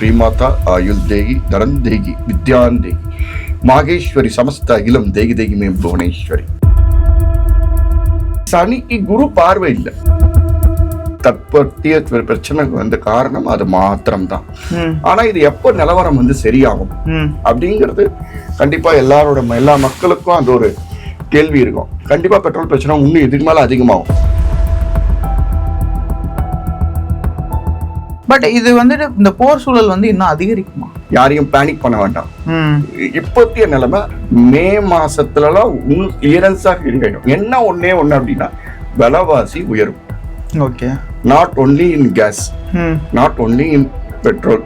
श्रीमाता आयुर्देगी धरम देगी विद्यान देगी मागेश्वरी समस्त अखिलम देगी देगी में भुवनेश्वरी. சனிக்கு குரு பார்வை இல்லை. தற்பத்திய பிரச்சனைக்கு வந்து காரணம் அது மாத்திரம்தான். ஆனா இது எப்ப நிலவரம் வந்து சரியாகும் அப்படிங்கிறது கண்டிப்பா எல்லா மக்களுக்கும் அந்த ஒரு கேள்வி இருக்கும். கண்டிப்பா பெட்ரோல் பிரச்சனை இன்னும் இதுக்கு மேல அதிகமாகும். பட் இது வந்துட்டு இந்த போர் சூழல் வந்து இன்னும் அதிகரிக்குமா? யாரையும் பேனிக் பண்ண வேண்டாம். இப்போத்திய நிலைமை மே மாசத்துலலாம் கிளியரன்ஸா கிடைக்கும். என்ன ஒண்ணு அப்படின்னா விலைவாசி உயரும். Okay, not only in gas, not only in petrol,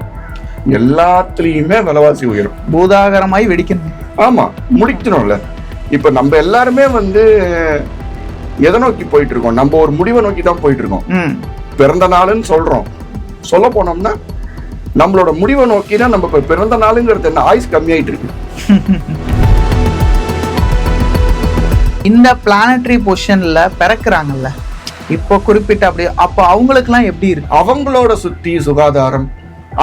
எல்லாத்துலயுமே விலைவாசி உயரும். பூதாகரமாய் வெடிக்கணும். ஆமா, முடிக்கணும்ல. இப்ப நம்ம எல்லாருமே வந்து எதை நோக்கி போயிட்டு இருக்கோம்? நம்ம ஒரு முடிவை நோக்கி தான் போயிட்டு இருக்கோம். பிறந்த நாளுன்னு சொல்றோம். சொல்ல போனோம்னா நம்மளோட முடிவை நோக்கி தான் நம்ம பிறந்த நாளுங்கிறது என்ன ஆயுஸ் கம்மியாயிட்டு இருக்கு. இந்த பிளானட்டரி பொசிஷன்ல பிறக்குறாங்கல்ல இப்போ குறிப்பிட்ட அப்படி, அப்போ அவங்களுக்கு எல்லாம் எப்படி இருக்கு? அவங்களோட சுத்தி சுகாதாரம்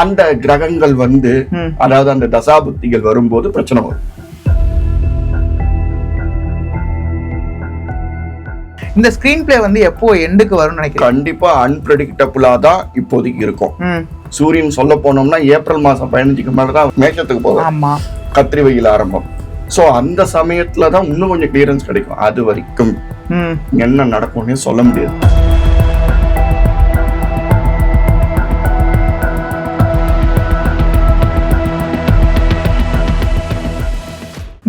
அந்த கிரகங்கள் வந்து அதாவது அந்த தசாபுத்திகள் வரும்போது பிரச்சனை வரும். இந்த ஸ்கிரீன் பிளே வந்து எப்போ எண்டுக்கு வரும்னு நினைக்கிறேன். கண்டிப்பா அன்பிரடிக்டபிளா தான் இப்போதைக்கு இருக்கும். சூரியன் சொல்ல போனோம்னா ஏப்ரல் மாசம் 15க்கு மேலதான் மேஷத்துக்கு போகும். ஆமா, கத்திரி வெயில் ஆரம்பம். சோ அந்த சமயத்துலதான் இன்னும் கொஞ்சம் கிளியரன்ஸ் கிடைக்கும். அது வரைக்கும் என்ன நடக்கும்னு சொல்ல முடியாது.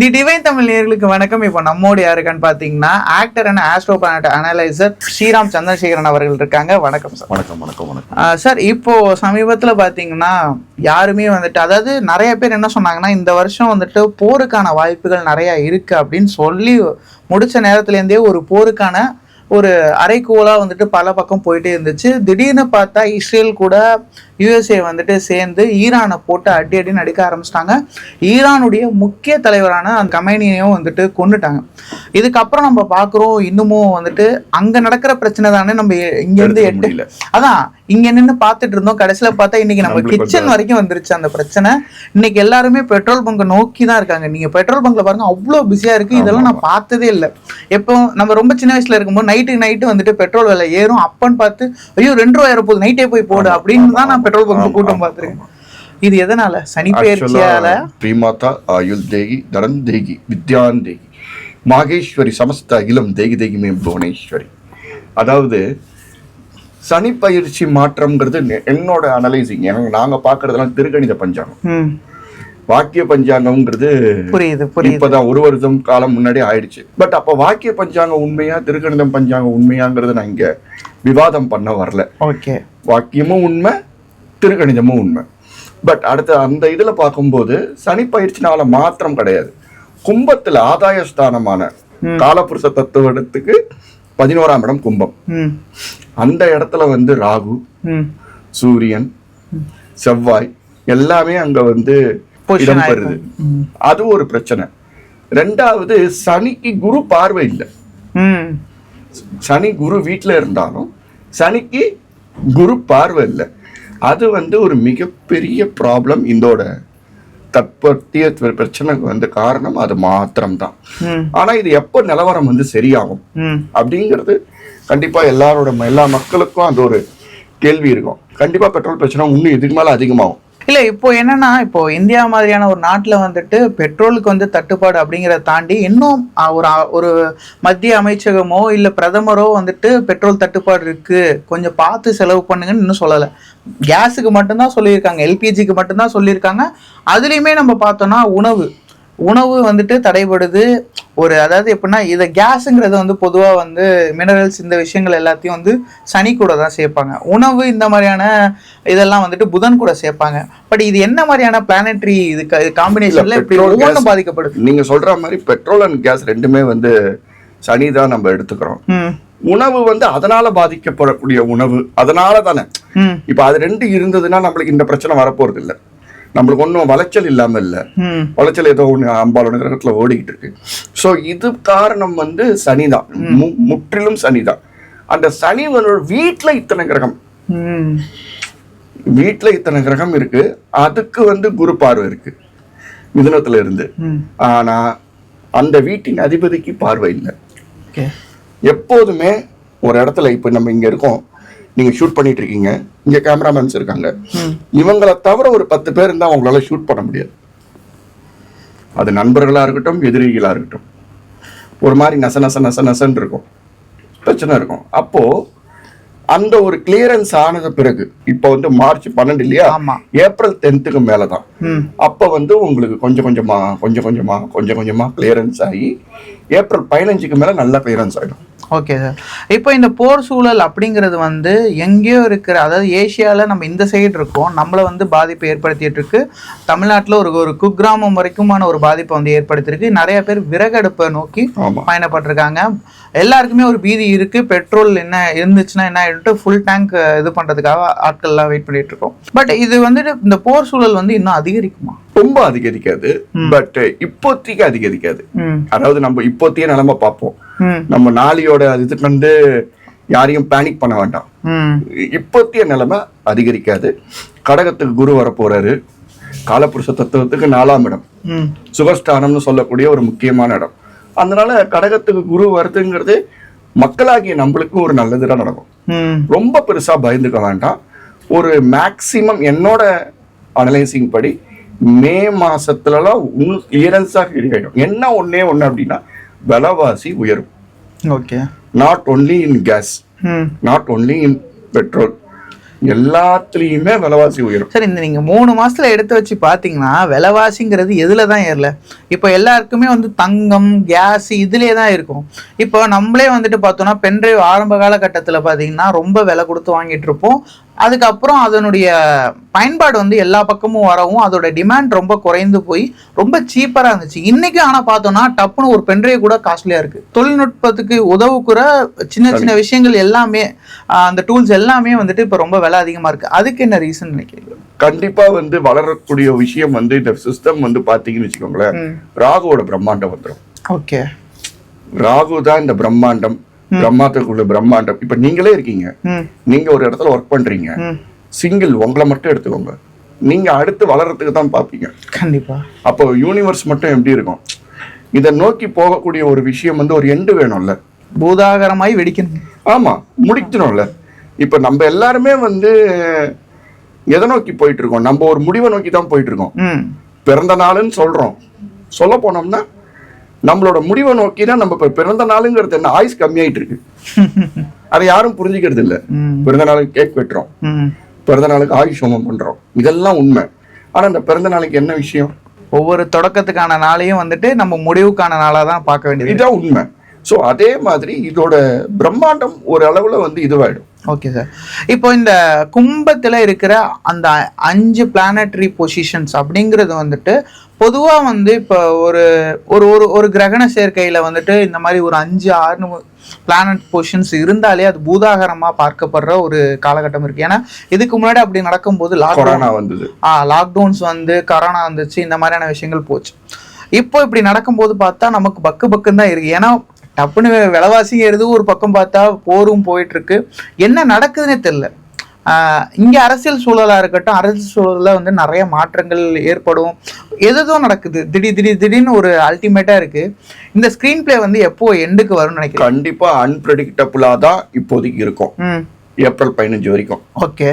தி டிவைன் தமிழ் நேயர்களுக்கு வணக்கம். இப்போ நம்மோடு யாருக்கான்னு பாத்தீங்கன்னா actor and astro planet analyser Sriram Chandrasekaran அவர்கள் இருக்காங்க. வணக்கம் சார். வணக்கம் வணக்கம் வணக்கம் சார். இப்போ சமீபத்துல பாத்தீங்கன்னா யாருமே வந்துட்டு, அதாவது நிறைய பேர் என்ன சொன்னாங்கன்னா இந்த வருஷம் வந்துட்டு போருக்கான வாய்ப்புகள் நிறைய இருக்கு அப்படின்னு சொல்லி முடிச்ச நேரத்துல இருந்தே ஒரு போருக்கான ஒரு அரைக்கோளா வந்துட்டு பல பக்கம் போயிட்டே இருந்துச்சு. திடீர்னு பார்த்தா இஸ்ரேல் கூட யுஎஸ்ஏ வந்துட்டு சேர்ந்து ஈரானை போட்டு அடின்னு அடிக்க ஆரம்பிச்சிட்டாங்க. ஈரானுடைய முக்கிய தலைவரான அந்த கமேனியையும் வந்துட்டு கொண்டுட்டாங்க. இதுக்கப்புறம் நம்ம பார்க்குறோம் இன்னமும் வந்துட்டு அங்க நடக்கிற பிரச்சனை தானே நம்ம இங்க இருந்து அதான் இங்க நின்று பார்த்துட்டு இருந்தோம். கடைசியில பார்த்தா இன்னைக்கு நம்ம கிச்சன் வரைக்கும் வந்துருச்சு அந்த பிரச்சனை. இன்னைக்கு எல்லாருமே பெட்ரோல் பங்க் நோக்கி தான் இருக்காங்க. நீங்க பெட்ரோல் பங்க்ல பாருங்க, அவ்வளோ பிஸியா இருக்கு. இதெல்லாம் நான் பார்த்ததே இல்லை. எப்போ நம்ம ரொம்ப சின்ன வயசுல இருக்கும்போது நைட்டு வந்துட்டு பெட்ரோல் விலை ஏறும். அப்பன்னு பார்த்து ஐயோ 2 ரூபாய் ஏறப்போகுது, நைட்டே போய் போடு அப்படின்னு தான் நான் பெட்ரோல் பங்க் கூட்டம் பார்த்துருக்கேன். இது எதனால? சனி பெயர்ச்சியால. ஸ்ரீமாதா ஆயுர்தேகி தரம் தேகி வித்யான் தேகி மாகேஸ்வரி சமஸ்த அகிலம் தேகி தேகி மே புவனேஸ்வரி. அதாவது சனி பயிற்சி மாற்றம்ங்கிறது என்னோட அனலைசிங். நாங்க பாக்குறதெல்லாம் திருக்கணித பஞ்சாங்கம், வாக்கிய பஞ்சாங்கம்ங்கிறது இப்பதான் 1 வருஷம் காலம் முன்னாடி ஆயிடுச்சு. பட் அப்ப வாக்கிய பஞ்சாங்கம் உண்மையா திருக்கணிதம் பஞ்சாங்கம் உண்மையாங்கிறது நான் இங்க விவாதம் பண்ண வரல. ஓகே, வாக்கியமும் உண்மை, திருக்கணிதமும் உண்மை. பட் அடுத்த அந்த இதுல பார்க்கும்போது சனி பயிற்சினால மாத்திரம் கிடையாது. கும்பத்துல ஆதாயஸ்தானமான காலபுருஷ தத்துவத்துக்கு 11ஆம் இடம் கும்பம். அந்த இடத்துல வந்து ராகு, சூரியன், செவ்வாய் எல்லாமே அங்க வந்து இடம் பெறுது. அது ஒரு பிரச்சனை. 2வது சனிக்கு குரு பார்வை இல்லை. சனி குரு வீட்டுல இருந்தாலும் சனிக்கு குரு பார்வை இல்லை. அது வந்து ஒரு மிகப்பெரிய ப்ராப்ளம். இதோட தற்பத்திய பிரச்சனைக்கு வந்து காரணம் அது மாத்திரம்தான். ஆனா இது எப்ப நிலவரம் வந்து சரியாகும் அப்படிங்கிறது கண்டிப்பா எல்லா மக்களுக்கும் அந்த ஒரு கேள்வி இருக்கும். கண்டிப்பா பெட்ரோல் பிரச்சனை இன்னும் இதுக்கு மேல அதிகமாகும். இல்ல இப்போ என்னன்னா, இப்போ இந்தியா மாதிரியான ஒரு நாட்டுல வந்துட்டு பெட்ரோலுக்கு வந்து தட்டுப்பாடு அப்படிங்கிறத தாண்டி இன்னும் ஒரு மத்திய அமைச்சகமோ இல்ல பிரதமரோ வந்துட்டு பெட்ரோல் தட்டுப்பாடு இருக்கு கொஞ்சம் பார்த்து செலவு பண்ணுங்கன்னு இன்னும் சொல்லலை. கேஸுக்கு மட்டும்தான் சொல்லியிருக்காங்க, எல்பிஜிக்கு மட்டும்தான் சொல்லியிருக்காங்க. அதுலயுமே நம்ம பார்த்தோம்னா உணவு வந்துட்டு தடைபடுது. அதாவது எப்படின்னா இதை கேஸுங்கிறது வந்து பொதுவாக வந்து மினரல்ஸ் இந்த விஷயங்கள் எல்லாத்தையும் வந்து சனி கூட தான் சேர்ப்பாங்க. உணவு இந்த மாதிரியான இதெல்லாம் வந்துட்டு புதன் கூட சேர்ப்பாங்க. பட் இது என்ன மாதிரியான பிளானட்டரி இது காம்பினேஷன்ல இப்படி ஒவ்வொன்றும் பாதிக்கப்படுது? நீங்க சொல்ற மாதிரி பெட்ரோல் அண்ட் கேஸ் ரெண்டுமே வந்து சனி தான் நம்ம எடுத்துக்கிறோம். உணவு வந்து அதனால பாதிக்கப்படக்கூடிய உணவு அதனால தானே. இப்ப அது 2 இருந்ததுன்னா நம்மளுக்கு இந்த பிரச்சனை வரப்போறது இல்லை. நம்மளுக்கு ஒன்றும் வளைச்சல் இல்லாம இல்லை. வளைச்சல் ஏதோ ஒன்று அம்பாலோட கிரகத்துல ஓடிக்கிட்டு இருக்கு. ஸோ இது காரணம் வந்து சனிதான், முற்றிலும் சனிதான். அந்த சனி வீட்டுல இத்தனை கிரகம் வீட்டுல இத்தனை கிரகம் இருக்கு, அதுக்கு வந்து குரு பார்வை இருக்கு மிதுனத்துல இருந்து. ஆனா அந்த வீட்டின் அதிபதிக்கு பார்வை இல்லை. எப்போதுமே ஒரு இடத்துல இப்ப நம்ம இங்க இருக்கோம், நீங்க ஷூட் பண்ணிட்டு இருக்கீங்க, இங்க கேமராமேன்ஸ் இருக்காங்க, இவங்களை தவிர ஒரு 10 பேர் இருந்தா அவங்களால ஷூட் பண்ண முடியாது. அது நண்பர்களா இருக்கட்டும், எதிரிகளா இருக்கட்டும், ஒரு மாதிரி நச நச நச நசன்னு இருக்கும், பிரச்சனை இருக்கும். அப்போ அந்த ஒரு கிளியரன்ஸ் ஆனது பிறகு இப்ப வந்து மார்ச் 12 இல்லையா, ஏப்ரல் 10க்கு மேலதான் அப்ப வந்து உங்களுக்கு கொஞ்சம் கொஞ்சமா கிளியரன்ஸ் ஆகி ஏப்ரல் 15க்கு மேல நல்லா கிளியரன்ஸ் ஆயிடும். Okay sir. இப்போ இந்த போர் சூழல் அப்படிங்கிறது வந்து எங்கேயோ இருக்கிற, அதாவது ஏசியாவில் நம்ம இந்த சைடு இருக்கோம், நம்மளை வந்து பாதிப்பை ஏற்படுத்திட்டு இருக்கு. தமிழ்நாட்டில் ஒரு குக்கிராமம் வரைக்குமான ஒரு பாதிப்பை வந்து ஏற்படுத்தியிருக்கு. நிறைய பேர் விறகடுப்பை நோக்கி பயணப்பட்டிருக்காங்க. எல்லாருக்குமே ஒரு பீதி இருக்கு, பெட்ரோல் என்ன இருந்துச்சுன்னா என்ன ஆயிட்டு ஃபுல் டேங்க் இது பண்றதுக்காக ஆட்கள்லாம் வெயிட் பண்ணிட்டு இருக்கோம். பட் இது வந்துட்டு இந்த போர் சூழல் வந்து இன்னும் அதிகரிக்குமா? ரொம்ப அதிகரிக்காது, பட் இப்போதைக்கு அதிகரிக்காது. அதாவது நம்ம இப்போதைய நிலைமை பார்ப்போம், நம்ம நாளையோட இதுக்கு வந்து யாரையும் பேனிக் பண்ண வேண்டாம். இப்போதைய நிலைமை அதிகரிக்காது. கடகத்துக்கு குரு வர போறாரு, காலபுருஷ தத்துவத்துக்கு 4ஆம் இடம், சுகஸ்தானம்னு சொல்லக்கூடிய ஒரு முக்கியமான இடம். அதனால கடகத்துக்கு குரு வருதுங்கிறது மக்களாகிய நம்மளுக்கு ஒரு நல்லதுதான் நடக்கும். ரொம்ப பெருசா பயந்துக்க வேண்டாம். ஒரு மேக்சிமம் என்னோட அனலைசிங் படி மே மாசத்துலலாம் கிளியரன்ஸா கிடைக்கும். என்ன ஒண்ணு அப்படின்னா விலைவாசி உயரும். Okay, not only in gas, not only in petrol, எல்லாத்துலயுமே விலைவாசி உயரும். சார், இந்த நீங்க 3 மாசத்துல எடுத்து வச்சு பாத்தீங்கன்னா விலைவாசிங்கிறது எதுலதான் ஏறல? இப்போ எல்லாருக்குமே வந்து தங்கம், கேஸ் இதுலயே தான் இருக்கும். இப்போ நம்மளே வந்துட்டு பார்த்தோம்னா பென்ட்ரைவ் ஆரம்ப காலகட்டத்துல பாத்தீங்கன்னா ரொம்ப விலை கொடுத்து வாங்கிட்டு இருப்போம். அதுக்கப்புறம் அதனுடைய பயன்பாடு வந்து எல்லா பக்கமும் வரவும் அதோட டிமாண்ட் ரொம்ப குறைந்து போய் ரொம்ப சீப்பரா இருந்துச்சு. இன்னைக்கு ஆனா பார்த்தோம்னா டப்புன்னு ஒரு பென்ட்ரைவ் கூட காஸ்ட்லியா இருக்கு. தொழில்நுட்பத்துக்கு உதவுக்குற சின்ன சின்ன விஷயங்கள் எல்லாமே, அந்த டூல்ஸ் எல்லாமே வந்துட்டு இப்ப ரொம்ப விலை அதிகமா இருக்கு. அதுக்கு என்ன ரீசன் நினைக்கிறீங்க? கண்டிப்பா வந்து வளரக்கூடிய விஷயம் வந்து இந்த சிஸ்டம் வந்து பாத்தீங்கன்னு வச்சுக்கோங்களேன், ராகுவோட பிரம்மாண்டம் வந்துடும். ஓகே, ராகு தான் இந்த பிரம்மாண்டம், பிரம்மாண்டத்துக்குள்ள பிரம்மாண்டம். இப்ப நீங்களே இருக்கீங்க, நீங்க ஒரு இடத்துல ஒர்க் பண்றீங்க, சிங்கிள் உங்களை மட்டும் எடுத்துக்கோங்க, நீங்க அடுத்து வளர்றதுக்கு தான் பாப்பீங்க. கண்டிப்பா. அப்போ யூனிவர்ஸ் மட்டும் எப்படி இருக்கும்? இதை நோக்கி போகக்கூடிய ஒரு விஷயம் வந்து ஒரு எண்டு வேணும்ல, பூதாகரமாய் வெடிக்கணும். ஆமா, முடிக்கணும்ல. இப்ப நம்ம எல்லாருமே வந்து எதை நோக்கி போயிட்டு இருக்கோம்? நம்ம ஒரு முடிவை நோக்கி தான் போயிட்டு இருக்கோம். பிறந்த நாளுன்னு சொல்றோம், சொல்ல போனோம்னா நம்மளோட முடிவை நோக்கி தான். நம்ம பிறந்த நாளுங்கிறது என்ன, ஆயுஸ் கம்மியாயிட்டு இருக்கு, அதை யாரும் புரிஞ்சுக்கிறது இல்ல. பிறந்த நாளுக்கு கேக் வெட்டுறோம், பிறந்த நாளுக்கு ஆயுஷ் ஹோமம் பண்றோம், இதெல்லாம் உண்மை. ஆனா இந்த பிறந்த நாளைக்கு என்ன விஷயம்? ஒவ்வொரு தொடக்கத்துக்கான நாளையும் வந்துட்டு நம்ம முடிவுக்கான நாளா தான் பார்க்க வேண்டியது, இதுதான் உண்மை. ஸோ அதே மாதிரி இதோட பிரம்மாண்டம் ஒரு அளவுல வந்து இதுவாயிடும். Okay sir. இப்போ இந்த கும்பத்துல இருக்கிற அந்த 5 பிளானட்டரி பொசிஷன்ஸ் அப்படிங்கிறது வந்துட்டு பொதுவா வந்து இப்போ ஒரு ஒரு ஒரு கிரகண சேர்க்கையில வந்துட்டு இந்த மாதிரி ஒரு 5-6 பிளானட் பொசிஷன்ஸ் இருந்தாலே அது பூதாகரமா பார்க்கப்படுற ஒரு காலகட்டம் இருக்கு. ஏன்னா இதுக்கு முன்னாடி அப்படி நடக்கும்போது லாக்டவுன்ஸ் வந்து கொரோனா வந்துச்சு, இந்த மாதிரியான விஷயங்கள் போச்சு. இப்போ இப்படி நடக்கும்போது பார்த்தா நமக்கு பக்குன்னு தான் இருக்கு. ஏன்னா டப்புன்னு விலைவாசி ஏறுது, ஒரு பக்கம் பார்த்தா போரும் போயிட்டு இருக்கு, என்ன நடக்குதுன்னே தெரியல. இங்க அரசியல் சூழலா இருக்கட்டும், அரசியல் சூழல்ல வந்து நிறைய மாற்றங்கள் ஏற்படும், எதோ நடக்குது, திடீர்னு ஒரு அல்டிமேட்டா இருக்கு. இந்த ஸ்கிரீன் பிளே வந்து எப்போ எண்டுக்கு வரும்னு நினைக்கிறேன்? கண்டிப்பா அன்பிரடிக்டபிளா தான் இப்போதைக்கு இருக்கும், ஏப்ரல் 15 வரைக்கும். Okay,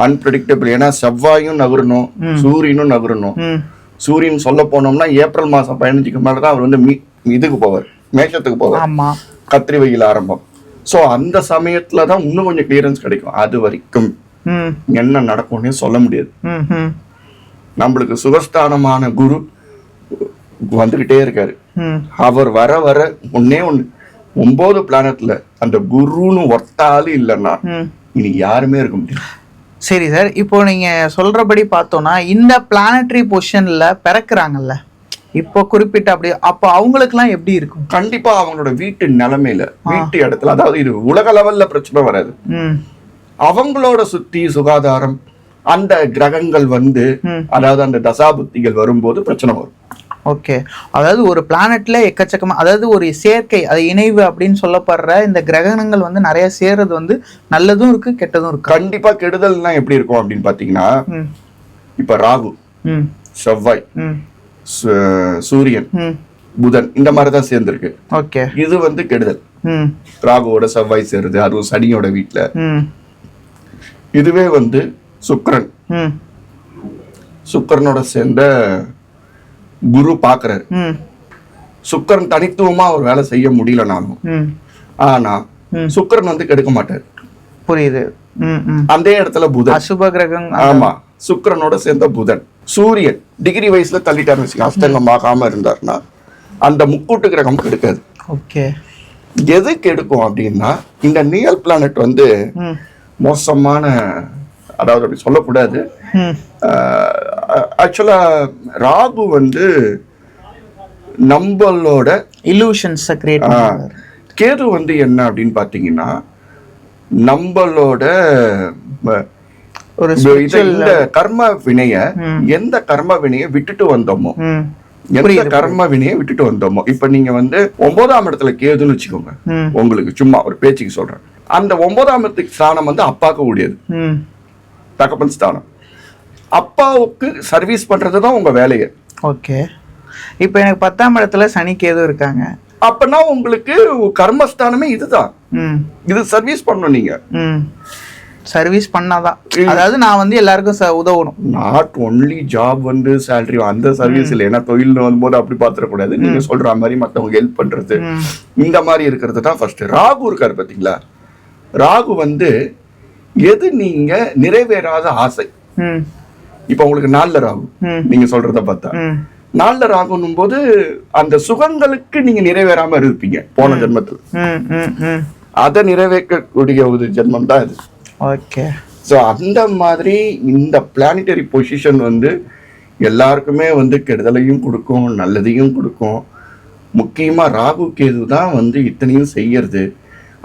unpredictable. ஏன்னா செவ்வாயும் நகரணும், சூரியனும் நகரணும். சூரியன் சொல்ல போனோம்னா ஏப்ரல் மாசம் 15க்கு மேலதான் அவர் வந்து இதுக்கு போவார், மேஷத்துக்கு போவார், கத்திரி வெயில் ஆரம்பம். சோ அந்த சமயத்துல தான் இன்னும் கொஞ்சம் கிளியரன்ஸ் கிடைக்கும். அது வரைக்கும் என்ன நடக்கும்னே சொல்ல முடியாது. நம்மளுக்கு சுகஸ்தானமான குரு வந்துகிட்டே இருக்காரு. அவர் வர வர ஒண்ணு 9 பிளானட்ல அந்த குருன்னு ஒட்டாலும் இல்லைன்னா இனி யாருமே இருக்க முடியாது. சரி சார், இப்போ நீங்க சொல்றபடி பார்த்தோம்னா இந்த பிளானட்டரி பொசிஷன்ல பிறக்குறாங்கல்ல, இப்போ குறிப்பிட்ட அப்படி, அப்போ அவங்களுக்குலாம் எப்படி இருக்கும்? கண்டிப்பா அவங்களோட வீட்டு நிலைமையில, வீட்டு இடத்துல, அதாவது இது உலக லெவல்ல பிரச்சனை வராது, அவங்களோட சுத்தி சுகாதாரம், அந்த கிரகங்கள் வந்து, அதாவது அந்த தசாபுத்திகள் வரும்போது பிரச்சனை வரும். ஓகே, அதாவது ஒரு பிளானட்ல எக்கச்சக்கமா, அதாவது ஒரு சேர்க்கை, அது இணைவு அப்படின்னு சொல்லப்படுற இந்த கிரகணங்கள் வந்து நிறைய சேர்றது வந்து நல்லதும் இருக்கு கெட்டதும் இருக்கு. கண்டிப்பா கெடுதல்னா எப்படி இருக்கும் அப்படின்னு பாத்தீங்கன்னா, ம் இப்ப ராகு, ம் செவ்வாய், ம் சூரியன், ம் புதன் இந்த மாதிரிதான் சேர்ந்திருக்கு. ஓகே. இது வந்து கெடுதல். ம் ராகுவோட செவ்வாய் சேருது, அதுவும் சனியோட வீட்டுல. ம் இதுவே வந்து சுக்கிரன், ம் சுக்கிரனோட சேர்ந்த குரு பாக்குறாரு. ம் சுக்கிரன் தனித்துவமா ஒரு வேலை செய்ய முடியலனாலும், ம் ஆனா சுக்கிரன் வந்து கெடுக்க மாட்டாரு. புரியுது. ம் ம் அந்த இடத்துல புதன், அசுப கிரகம். ஆமா, சுக்கிரனோட சேர்ந்த புதன். சூரியன் டிகிரி வயசுல தள்ளிட்டாருன்னு வச்சுக்கோங்க, அஸ்தங்கம் ஆகாம இருந்தாருன்னா அந்த முக்கூட்டு கிரகம் கெடுக்காது. ஓகே. எது கெடுக்கும் அப்படின்னா, இந்த நியல் பிளானட் வந்து ம் மோசமான, அதாவது அப்படி சொல்லக்கூடாது. ம் ஆக்சுவலா ராகு வந்து நம்மளோட illusions கிரியேட் பண்ணுவாங்க. கேது வந்து என்ன அப்படின்னு பாத்தீங்கன்னா, நம்மளோட ஒரு இந்த கர்ம வினைய, எந்த கர்ம வினைய விட்டுட்டு வந்தோமோ, ம் எந்த கர்ம வினையை விட்டுட்டு வந்தோமோ, இப்ப நீங்க வந்து 9ஆம் இடத்துல கேதுன்னு வச்சுக்கோங்க, ம் உங்களுக்கு சும்மா ஒரு பேச்சுக்கு சொல்றேன். அந்த 9ஆம் இடத்துக்கு ஸ்தானம் வந்து அப்பாவுக்கு கூடியது, ம் தகப்பன் ஸ்தானம். அப்பாவுக்கு சர்வீஸ் பண்றதுதான் உங்க வேலையை. ஓகே. இப்போ எனக்கு 10ஆம் இடத்துல சனி கேது இருக்காங்க. அப்பனா உங்களுக்கு கர்மஸ்தானமே இதுதான். ம் இது சர்வீஸ் பண்ணணும் நீங்க. ம் சர்வீஸ் பண்ணாதான், அதாவது நான் வந்து எல்லாருக்கும் உதவணும். நாட் ஒன்லி ஜாப் வந்து சேலரி அந்த சர்வீஸ் இல்லை. ஏன்னா தொழில்னு வரும்போது அப்படி பாத்துறக்கூடாது. நீங்க சொல்ற மாதிரி மத்தவங்க ஹெல்ப் பண்றது, இந்த மாதிரி இருக்கிறது தான் ஃபர்ஸ்ட். ராகு இருக்காரு பாத்தீங்களா, ராகு வந்து எது நீங்க நிறைவேறாத ஆசை. ம் இப்ப உங்களுக்கு 4ல ராகு, நீங்க சொல்றத பார்த்தா ம் 4ல ராகுன்னும் போது அந்த சுகங்களுக்கு நீங்க நிறைவேறாம இருப்பீங்க போன ஜென்மத்துல. ம் ம் ம் அதை நிறைவேற்றக்கூடிய ஒரு ஜென்மம் தான் இது. ஓகே. ஸோ அந்த மாதிரி இந்த பிளானிட்டரி பொசிஷன் வந்து எல்லாருக்குமே வந்து கெடுதலையும் கொடுக்கும், நல்லதையும் கொடுக்கும். முக்கியமா ராகு கேது தான் வந்து இத்தனையும் செய்யறது.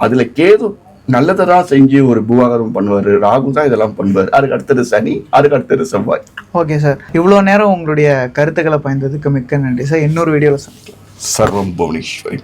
அதுல கேது நல்லதை தான் செஞ்சு ஒரு பூவாகரம் பண்ணுவாரு, ராகு தான் இதெல்லாம் பண்ணுவாரு. அதுக்கு அடுத்தது சனி, அதுக்கு அடுத்தது செவ்வாய். ஓகே சார், இவ்வளோ நேரம் உங்களுடைய கருத்துக்களை பயந்ததுக்கு மிக்க நன்றி சார். இன்னொரு வீடியோவில் சந்திக்கலாம். சர்வம் புவனேஸ்வரி.